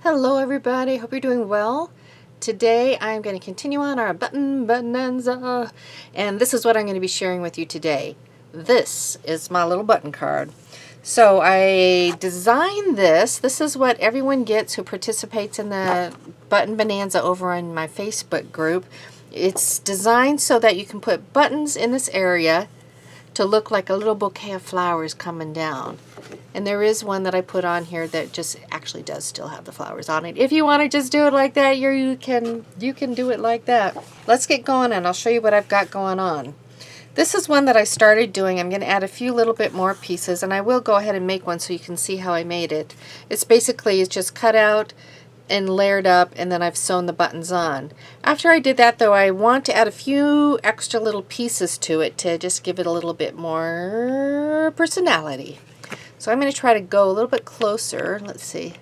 Hello everybody, hope you're doing well. Today I'm going to continue on our Button Bonanza, and this is what I'm going to be sharing with you today. This is my little button card. So I designed this. This is what everyone gets who participates in the Button Bonanza over on my Facebook group. It's designed so that you can put buttons in this area to look like a little bouquet of flowers coming down. And there is one that I put on here that just actually does still have the flowers on it. If you want to just do it like that, you can do it like that. Let's get going and I'll show you what I've got going on. This is one that I started doing. I'm going to add a few little bit more pieces, and I will go ahead and make one so you can see how I made it. It's just cut out and layered up, and then I've sewn the buttons on. After I did that though, I want to add a few extra little pieces to it to just give it a little bit more personality. So I'm going to try to go a little bit closer. Let's see,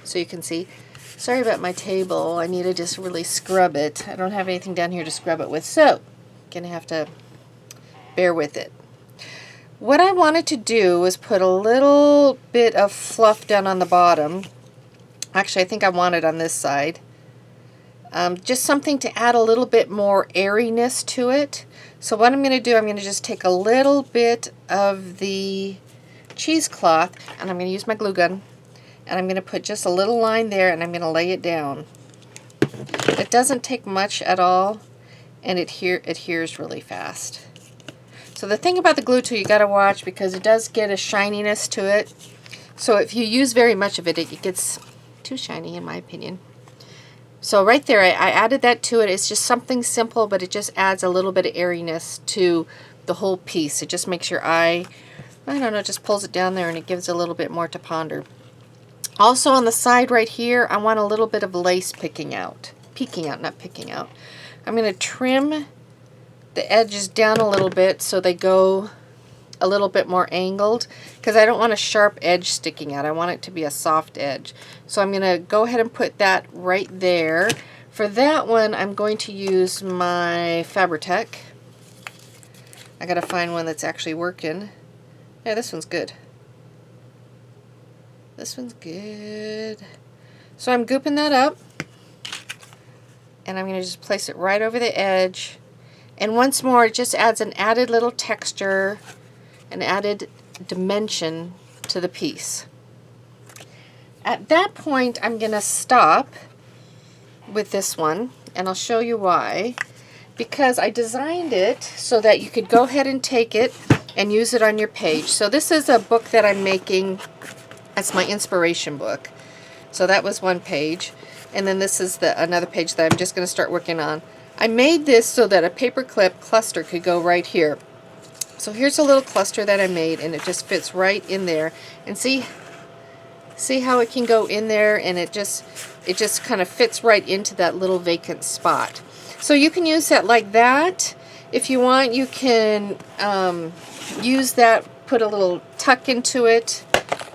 so you can see. Sorry about my table. I need to just really scrub it. I don't have anything down here to scrub it with, so I'm going to have to bear with it. What I wanted to do was put a little bit of fluff down on the bottom. Actually, I think I want it on this side. Just something to add a little bit more airiness to it. So what I'm going to do, I'm going to just take a little bit of the cheesecloth, and I'm going to use my glue gun, and I'm going to put just a little line there, and I'm going to lay it down. It doesn't take much at all, and it adheres really fast. So the thing about the glue tool, you got to watch, because it does get a shininess to it. So if you use very much of it, it gets too shiny in my opinion. So right there, I added that to it. It's just something simple, but it just adds a little bit of airiness to the whole piece. It just makes your eye, I don't know, just pulls it down there, and it gives a little bit more to ponder. Also on the side right here, I want a little bit of lace peeking out, not picking out. I'm going to trim the edges down a little bit so they go a little bit more angled, because I don't want a sharp edge sticking out. I want it to be a soft edge. So I'm going to go ahead and put that right there. For that one, I'm going to use my Fabri-Tac. I got to find one that's actually working. Yeah, this one's good. This one's good. So I'm gooping that up, and I'm going to just place it right over the edge. And once more, it just adds an added little texture, an added dimension to the piece. At that point, I'm going to stop with this one, and I'll show you why. Because I designed it so that you could go ahead and take it and use it on your page. So this is a book that I'm making. That's my inspiration book. So that was one page. And then this is another page that I'm just going to start working on. I made this so that a paperclip cluster could go right here. So here's a little cluster that I made, and it just fits right in there. And see how it can go in there, and it just kind of fits right into that little vacant spot. So you can use that like that. If you want, you can use that, put a little tuck into it.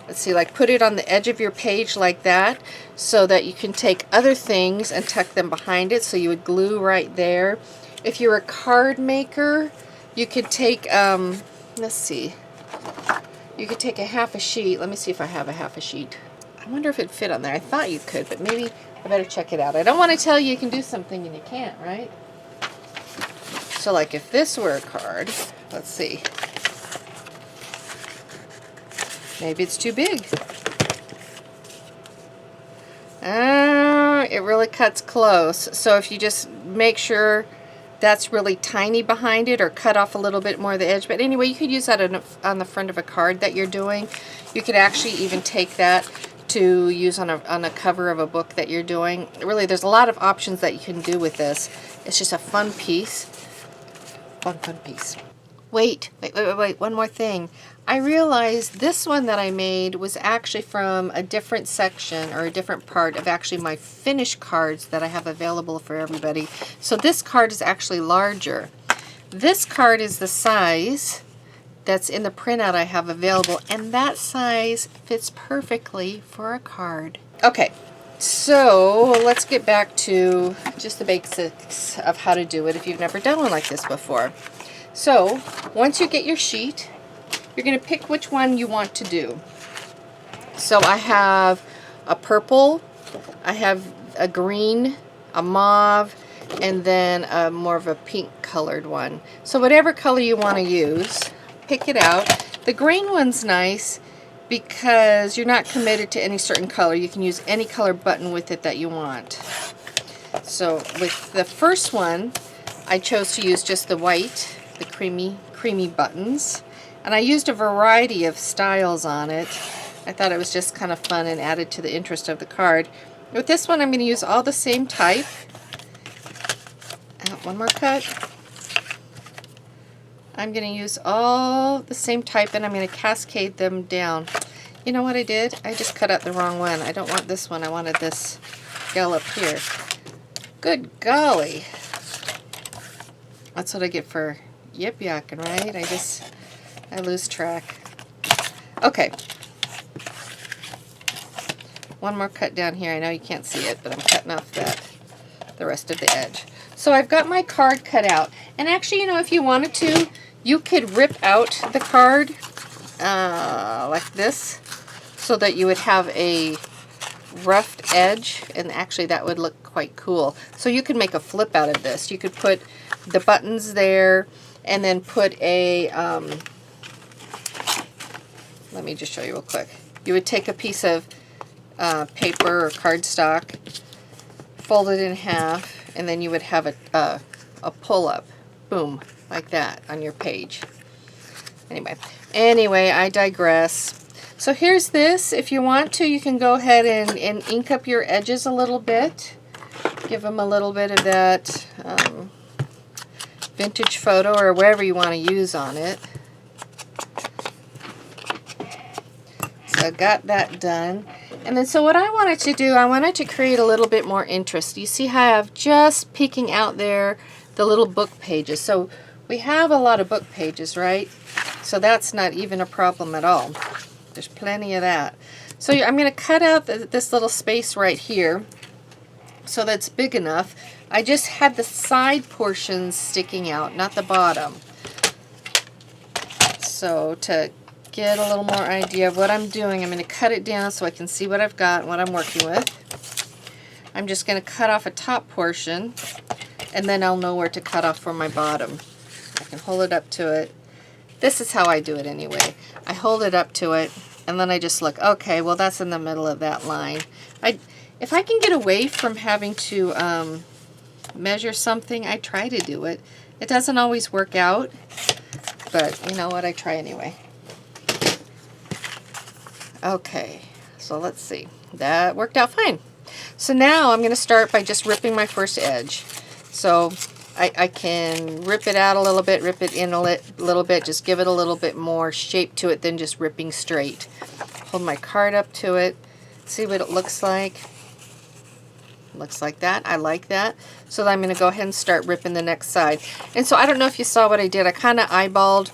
Let's see, like put it on the edge of your page like that, so that you can take other things and tuck them behind it. So you would glue right there. If you're a card maker, you could take, let's see, you could take a half a sheet. Let me see if I have a half a sheet. I wonder if it'd fit on there. I thought you could, but maybe I better check it out. I don't want to tell you you can do something and you can't, right? So like if this were a card, let's see. Maybe it's too big. It really cuts close. So if you just make sure that's really tiny behind it, or cut off a little bit more of the edge. But anyway, you could use that on the front of a card that you're doing. You could actually even take that to use on a cover of a book that you're doing. Really, there's a lot of options that you can do with this. It's just a fun piece. Fun piece. Wait, one more thing. I realized this one that I made was actually from a different section, or a different part of actually my finished cards that I have available for everybody. So this card is actually larger. This card is the size that's in the printout I have available, and that size fits perfectly for a card. Okay, so let's get back to just the basics of how to do it if you've never done one like this before. So once you get your sheet, you're going to pick which one you want to do. So I have a purple I have a green, a mauve, and then more of a pink colored one. So whatever color you want to use, pick it out. The green one's nice because you're not committed to any certain color. You can use any color button with it that you want. So with the first one, I chose to use just the white, the creamy buttons. And I used a variety of styles on it. I thought it was just kind of fun and added to the interest of the card. With this one, I'm going to use all the same type. One more cut. I'm going to use all the same type, and I'm going to cascade them down. You know what I did? I just cut out the wrong one. I don't want this one. I wanted this gal up here. Good golly. That's what I get for yip-yakking, right? I lose track. Okay. One more cut down here. I know you can't see it, but I'm cutting off the rest of the edge. So I've got my card cut out. And actually, you know, if you wanted to, you could rip out the card like this so that you would have a roughed edge, and actually that would look quite cool. So you could make a flip out of this. You could put the buttons there and then put a, let me just show you real quick. You would take a piece of paper or cardstock, fold it in half, and then you would have a pull-up, boom, like that on your page. Anyway, I digress. So here's this. If you want to, you can go ahead and ink up your edges a little bit. Give them a little bit of that vintage photo or wherever you want to use on it. So I got that done. And then so what I wanted to do, I wanted to create a little bit more interest. You see how I have just peeking out there the little book pages. So we have a lot of book pages, right? So that's not even a problem at all. There's plenty of that. So I'm going to cut out this little space right here so that's big enough. I just had the side portions sticking out, not the bottom. So to get a little more idea of what I'm doing, I'm going to cut it down so I can see what I've got and what I'm working with. I'm just going to cut off a top portion, and then I'll know where to cut off for my bottom. I can hold it up to it. This is how I do it anyway. I hold it up to it, and then I just look, okay, well that's in the middle of that line. If I can get away from having to measure something, I try to do it. It doesn't always work out, but you know what, I try anyway. Okay, so let's see. That worked out fine. So now I'm going to start by just ripping my first edge. So I can rip it out a little bit, rip it in a little bit, just give it a little bit more shape to it than just ripping straight. Hold my card up to it, see what it looks like. Looks like that. I like that. So I'm going to go ahead and start ripping the next side. And so I don't know if you saw what I did. I kind of eyeballed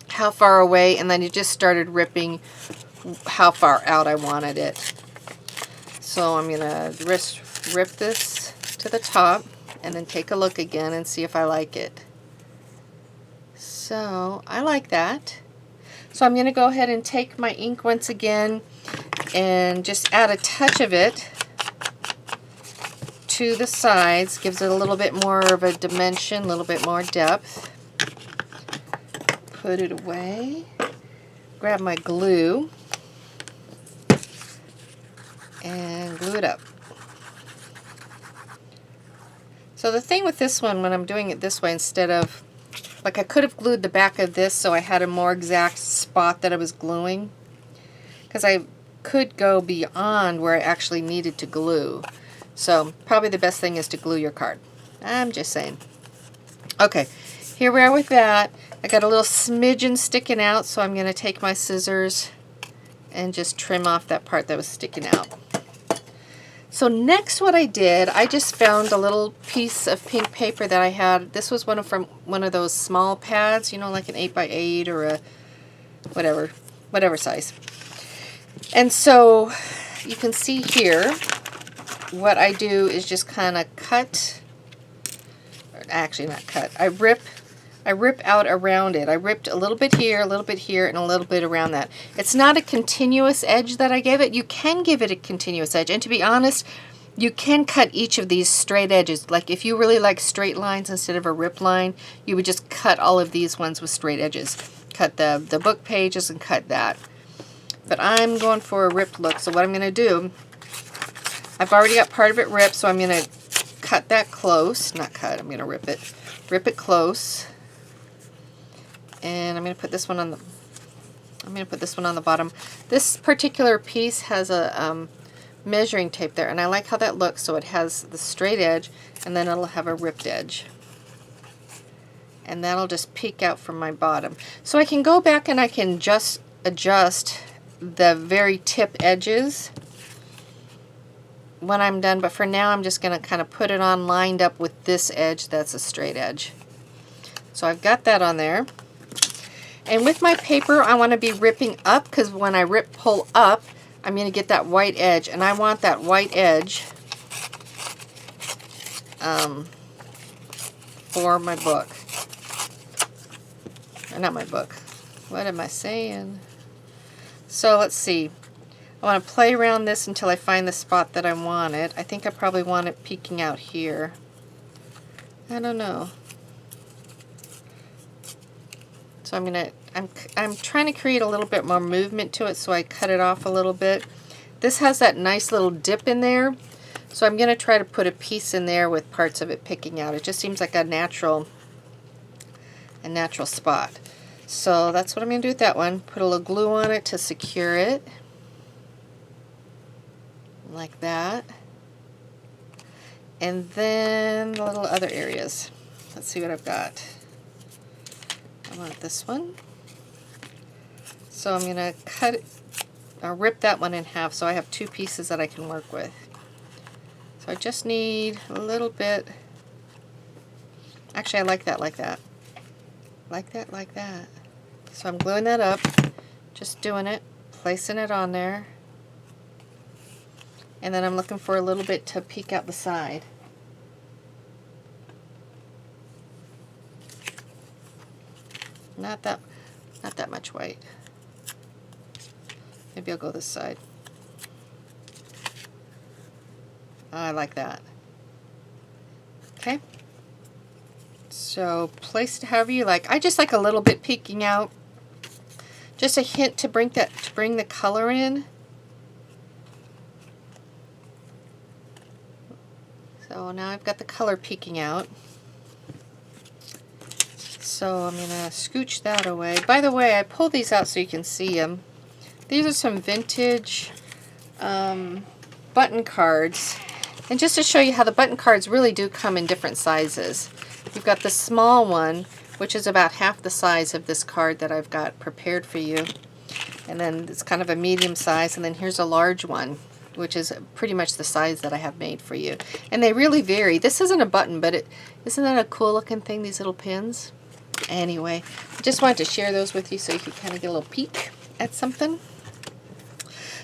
how far away, and then you just started ripping how far out I wanted it. So I'm going to rip this to the top and then take a look again and see if I like it. So I like that. So I'm going to go ahead and take my ink once again and just add a touch of it to the sides. Gives it a little bit more of a dimension, a little bit more depth. Put it away. Grab my glue and glue it up. So the thing with this one, when I'm doing it this way instead of, like I could have glued the back of this so I had a more exact spot that I was gluing, because I could go beyond where I actually needed to glue. So probably the best thing is to glue your card. I'm just saying. Okay, here we are with that. I got a little smidgen sticking out, so I'm going to take my scissors and just trim off that part that was sticking out. So next what I did, I just found a little piece of pink paper that I had. This was from one of those small pads, you know, like an 8x8 or a whatever size. And so you can see here, what I do is just kind of cut, or actually not cut, I rip I rip out around it. I ripped a little bit here, and a little bit around that. It's not a continuous edge that I gave it. You can give it a continuous edge, and to be honest, you can cut each of these straight edges. Like if you really like straight lines instead of a rip line, you would just cut all of these ones with straight edges. Cut the book pages and cut that. But I'm going for a ripped look, so what I'm going to do, I've already got part of it ripped, so I'm going to cut that close. Not cut, I'm going to rip it close. And I'm going to put this one on the bottom. This particular piece has a measuring tape there, and I like how that looks. So it has the straight edge, and then it'll have a ripped edge, and that'll just peek out from my bottom. So I can go back and I can just adjust the very tip edges when I'm done, but for now I'm just going to kind of put it on lined up with this edge that's a straight edge. So I've got that on there. And with my paper, I want to be ripping up, because when I pull up, I'm going to get that white edge, and I want that white edge for my book. Or not my book. What am I saying? So let's see. I want to play around this until I find the spot that I want it. I think I probably want it peeking out here. I don't know. So I'm trying to create a little bit more movement to it, so I cut it off a little bit. This has that nice little dip in there, so I'm going to try to put a piece in there with parts of it picking out. It just seems like a natural spot. So that's what I'm going to do with that one. Put a little glue on it to secure it, like that. And then the little other areas. Let's see what I've got. I want this one. So I'm going to cut it, or rip that one in half, so I have two pieces that I can work with. So I just need a little bit. Actually, I like that like that. Like that, like that. So I'm gluing that up, just doing it, placing it on there. And then I'm looking for a little bit to peek out the side. Not that much white. Maybe I'll go this side. I like that. Okay. So place it however you like. I just like a little bit peeking out. Just a hint to bring the color in. So now I've got the color peeking out. So I'm going to scooch that away. By the way, I pulled these out so you can see them. These are some vintage button cards. And just to show you how the button cards really do come in different sizes. You've got the small one, which is about half the size of this card that I've got prepared for you. And then it's kind of a medium size. And then here's a large one, which is pretty much the size that I have made for you. And they really vary. This isn't a button, but isn't that a cool looking thing, these little pins? Anyway, I just wanted to share those with you so you could kind of get a little peek at something.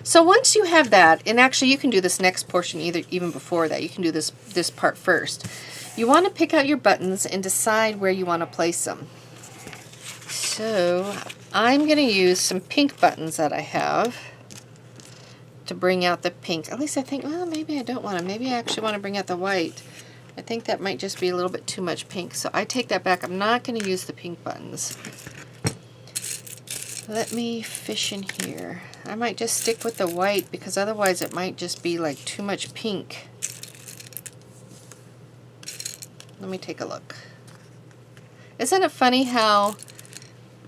So once you have that, and actually you can do this next portion even before that. You can do this part first. You want to pick out your buttons and decide where you want to place them. So I'm going to use some pink buttons that I have to bring out the pink. At least I think, well, maybe I don't want to. Maybe I actually want to bring out the white. I think that might just be a little bit too much pink, so I take that back. I'm not going to use the pink buttons. Let me fish in here. I might just stick with the white, because otherwise it might just be like too much pink. Let me take a look. Isn't it funny how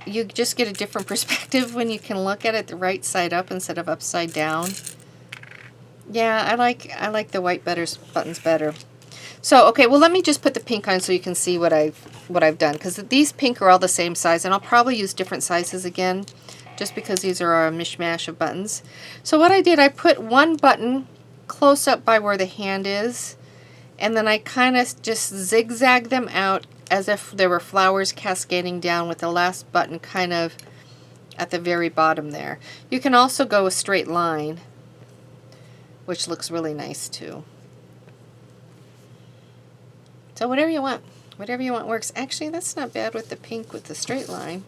you just get a different perspective when you can look at it the right side up instead of upside down? Yeah, I like the white buttons better. So, okay, well, let me just put the pink on so you can see what I've done, because these pink are all the same size, and I'll probably use different sizes again, just because these are a mishmash of buttons. So what I did, I put one button close up by where the hand is, and then I kind of just zigzag them out as if there were flowers cascading down, with the last button kind of at the very bottom there. You can also go a straight line, which looks really nice too. So whatever you want. Whatever you want works. Actually, that's not bad with the pink with the straight line.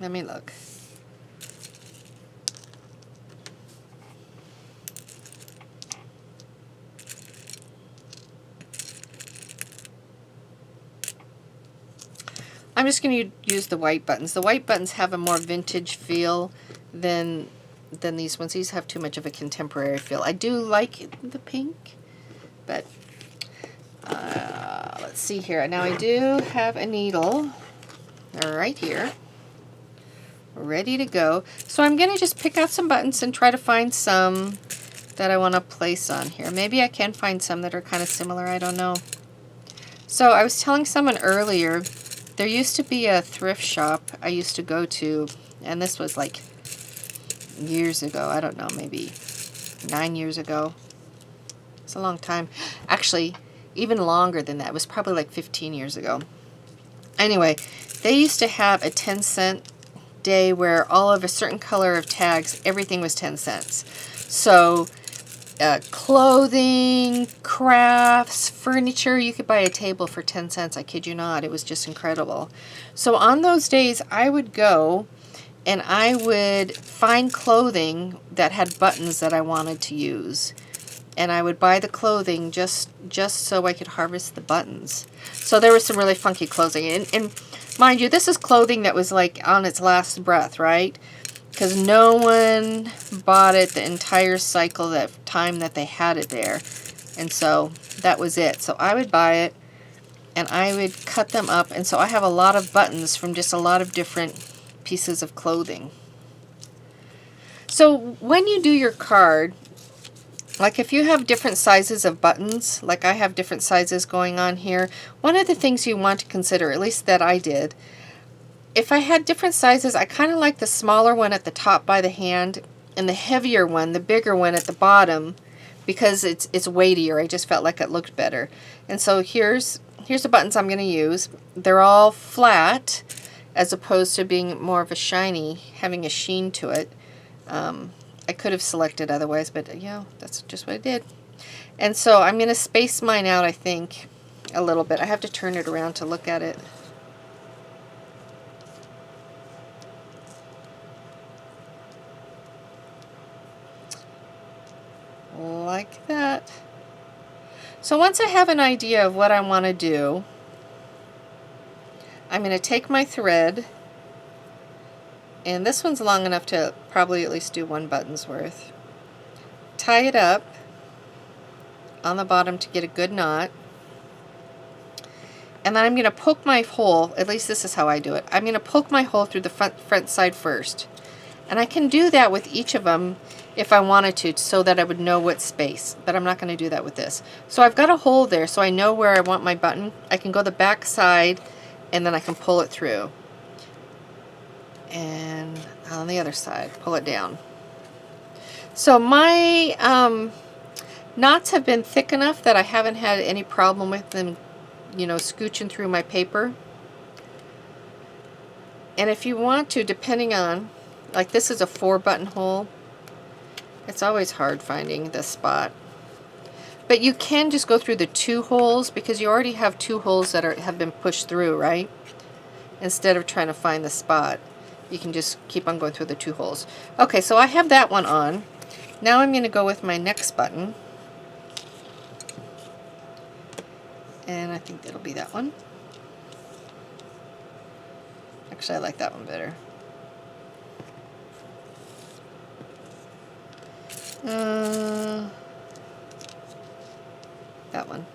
Let me look. I'm just going to use the white buttons. The white buttons have a more vintage feel than these ones. These have too much of a contemporary feel. I do like the pink, but let's see here. Now I do have a needle right here, ready to go. So I'm going to just pick out some buttons and try to find some that I want to place on here. Maybe I can find some that are kind of similar. I don't know. So I was telling someone earlier, there used to be a thrift shop I used to go to, and this was like years ago. I don't know, maybe 9 years ago. It's a long time. Actually, even longer than that. It was probably like 15 years ago. Anyway, they used to have a 10-cent day where all of a certain color of tags, everything was 10 cents. So clothing, crafts, furniture, you could buy a table for 10 cents. I kid you not. It was just incredible. So on those days, I would go and I would find clothing that had buttons that I wanted to use. And I would buy the clothing just so I could harvest the buttons. So there was some really funky clothing. And mind you, this is clothing that was like on its last breath, right? Because no one bought it the entire cycle, that time that they had it there. And so that was it. So I would buy it and I would cut them up. And so I have a lot of buttons from just a lot of different pieces of clothing. So when you do your card, like if you have different sizes of buttons, like I have different sizes going on here, one of the things you want to consider, at least that I did, if I had different sizes, I kind of like the smaller one at the top by the hand and the heavier one, the bigger one at the bottom, because it's weightier. I just felt like it looked better. And so here's the buttons I'm going to use. They're all flat as opposed to being more of a shiny, having a sheen to it. I could have selected otherwise, but yeah, that's just what I did. And so I'm going to space mine out, I think, a little bit. I have to turn it around to look at it. Like that. So once I have an idea of what I want to do, I'm going to take my thread, and this one's long enough to probably at least do one button's worth. Tie it up on the bottom to get a good knot. And then I'm going to poke my hole, at least this is how I do it. I'm going to poke my hole through the front side first. And I can do that with each of them if I wanted to, so that I would know what space, but I'm not going to do that with this. So I've got a hole there so I know where I want my button. I can go the back side and then I can pull it through. And on the other side, pull it down. So my knots have been thick enough that I haven't had any problem with them, you know, scooching through my paper. And if you want to, depending on, like this is a 4-button hole. It's always hard finding this spot. But you can just go through the 2 holes because you already have 2 holes that have been pushed through, right? Instead of trying to find the spot, you can just keep on going through the 2 holes. Okay, so I have that one on. Now I'm going to go with my next button. And I think it'll be that one. Actually, I like that one better. That one.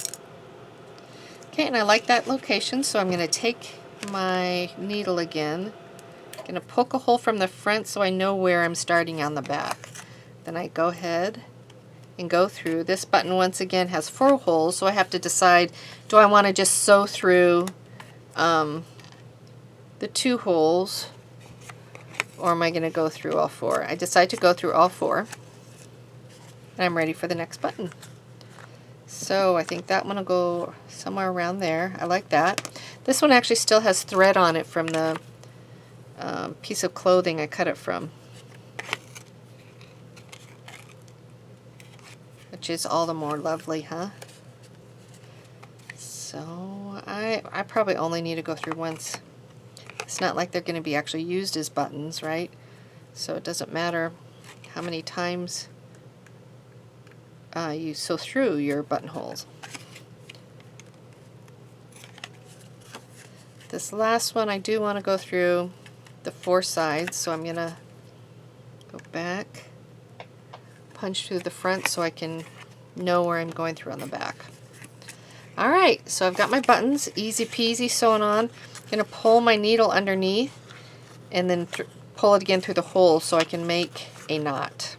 Okay, and I like that location, so I'm going to take my needle again. I'm going to poke a hole from the front so I know where I'm starting on the back. Then I go ahead and go through. This button once again has 4 holes, so I have to decide, do I want to just sew through the 2 holes, or am I going to go through all 4? I decide to go through all 4. And I'm ready for the next button. So I think that one will go somewhere around there. I like that. This one actually still has thread on it from the piece of clothing I cut it from. which is all the more lovely, huh? So I probably only need to go through once. It's not like they're going to be actually used as buttons, right? So it doesn't matter how many times you sew through your buttonholes. This last one I do want to go through the 4 sides, so I'm going to go back, punch through the front so I can know where I'm going through on the back. Alright, so I've got my buttons, easy peasy sewn on. I'm going to pull my needle underneath and then pull it again through the hole so I can make a knot.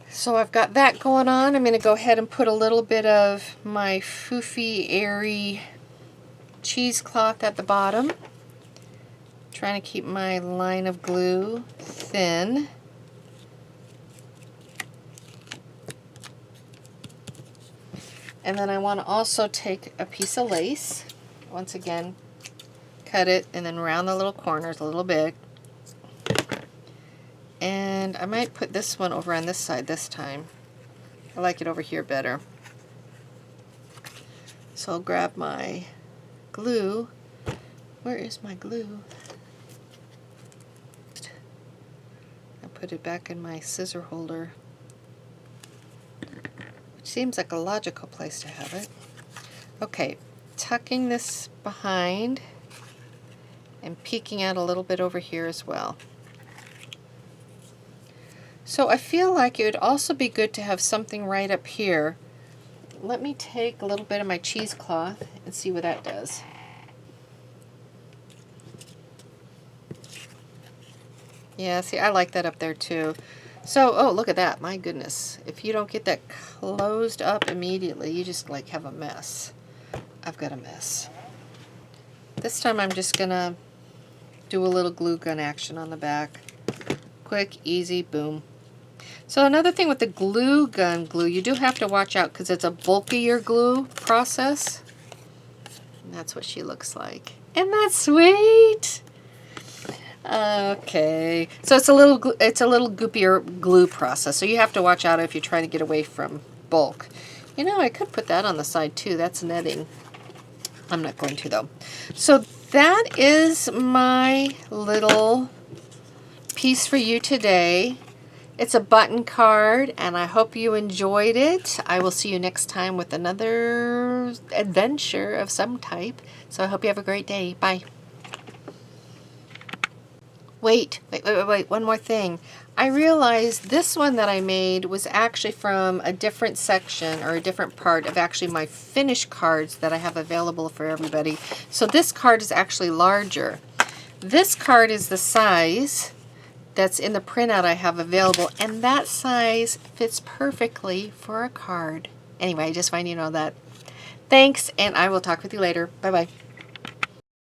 So I've got that going on. I'm going to go ahead and put a little bit of my foofy, airy cheesecloth at the bottom. Trying to keep my line of glue thin. And then I want to also take a piece of lace. Once again, cut it and then round the little corners a little bit. And I might put this one over on this side this time. I like it over here better. So I'll grab my glue. Where is my glue? I'll put it back in my scissor holder, which seems like a logical place to have it. Okay, tucking this behind and peeking out a little bit over here as well. So I feel like it would also be good to have something right up here. Let me take a little bit of my cheesecloth and see what that does. Yeah, see, I like that up there too. So, oh, look at that. My goodness. If you don't get that closed up immediately, you just like have a mess. I've got a mess. This time I'm just gonna do a little glue gun action on the back. Quick, easy, boom. So another thing with the glue gun glue, you do have to watch out because it's a bulkier glue process. And that's what she looks like. Isn't that sweet? Okay, so it's a little goopier glue process, so you have to watch out if you're trying to get away from bulk. You know, I could put that on the side too. That's netting. I'm not going to though. So that is my little piece for you today. It's a button card, and I hope you enjoyed it. I will see you next time with another adventure of some type. So I hope you have a great day. Bye. Wait, one more thing. I realized this one that I made was actually from a different section or a different part of actually my finished cards that I have available for everybody. So this card is actually larger. This card is the size that's in the printout I have available, and that size fits perfectly for a card. Anyway, I just want you to know that. Thanks, and I will talk with you later. Bye-bye.